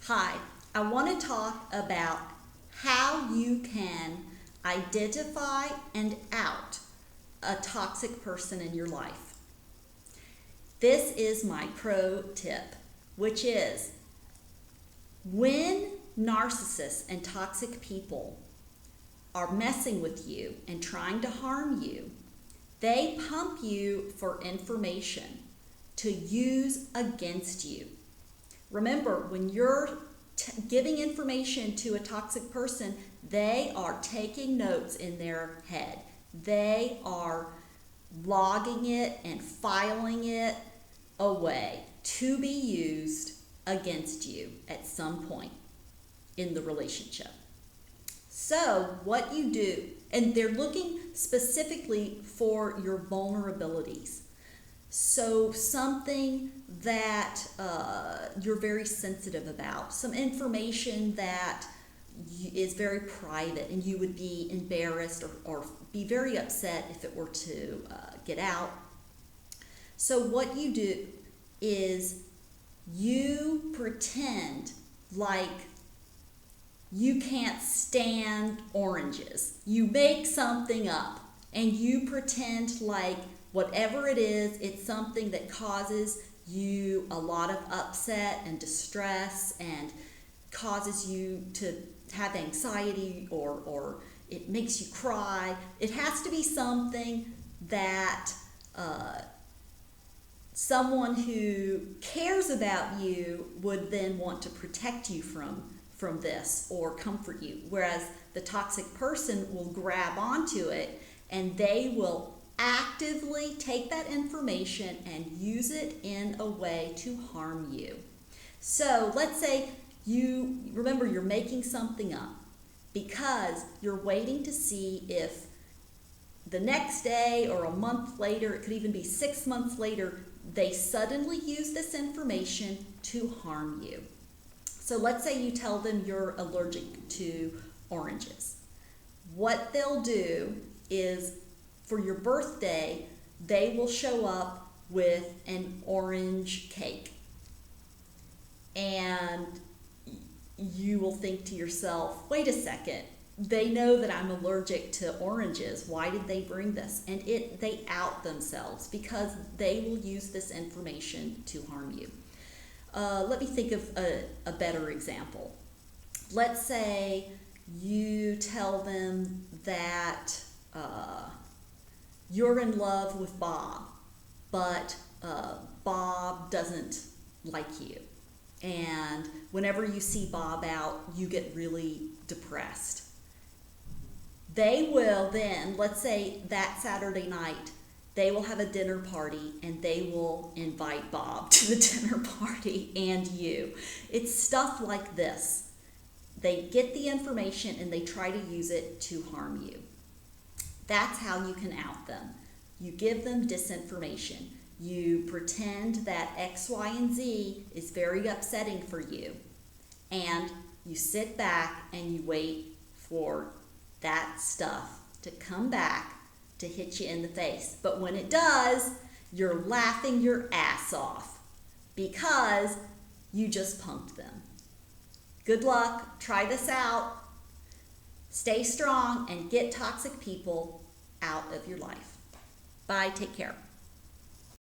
Hi, I want to talk about how you can identify and out a toxic person in your life. This is my pro tip, which is when narcissists and toxic people are messing with you and trying to harm you, they pump you for information to use against you. Remember, when you're giving information to a toxic person, they are taking notes in their head. They are logging it and filing it away to be used against you at some point in the relationship. So what you do, and they're looking specifically for your vulnerabilities. So something that you're very sensitive about, some information that is very private and you would be embarrassed or be very upset if it were to get out. So what you do is you pretend like you can't stand oranges. You make something up and you pretend like whatever it is, it's something that causes you a lot of upset and distress and causes you to have anxiety or it makes you cry. It has to be something that someone who cares about you would then want to protect you from this or comfort you. Whereas the toxic person will grab onto it and they will actively take that information and use it in a way to harm you. So let's say remember you're making something up because you're waiting to see if the next day or a month later, it could even be 6 months later, they suddenly use this information to harm you. So let's say you tell them you're allergic to oranges. What they'll do is for your birthday, they will show up with an orange cake. And you will think to yourself, wait a second, they know that I'm allergic to oranges. Why did they bring this? And they out themselves because they will use this information to harm you. Let me think of a better example. Let's say you tell them that you're in love with Bob, but Bob doesn't like you. And whenever you see Bob out, you get really depressed. They will then, let's say that Saturday night, they will have a dinner party and they will invite Bob to the dinner party and you. It's stuff like this. They get the information and they try to use it to harm you. That's how you can out them. You give them disinformation. You pretend that X, Y, and Z is very upsetting for you. And you sit back and you wait for that stuff to come back to hit you in the face. But when it does, you're laughing your ass off because you just punked them. Good luck. Try this out. Stay strong and get toxic people out of your life. Bye. Take care.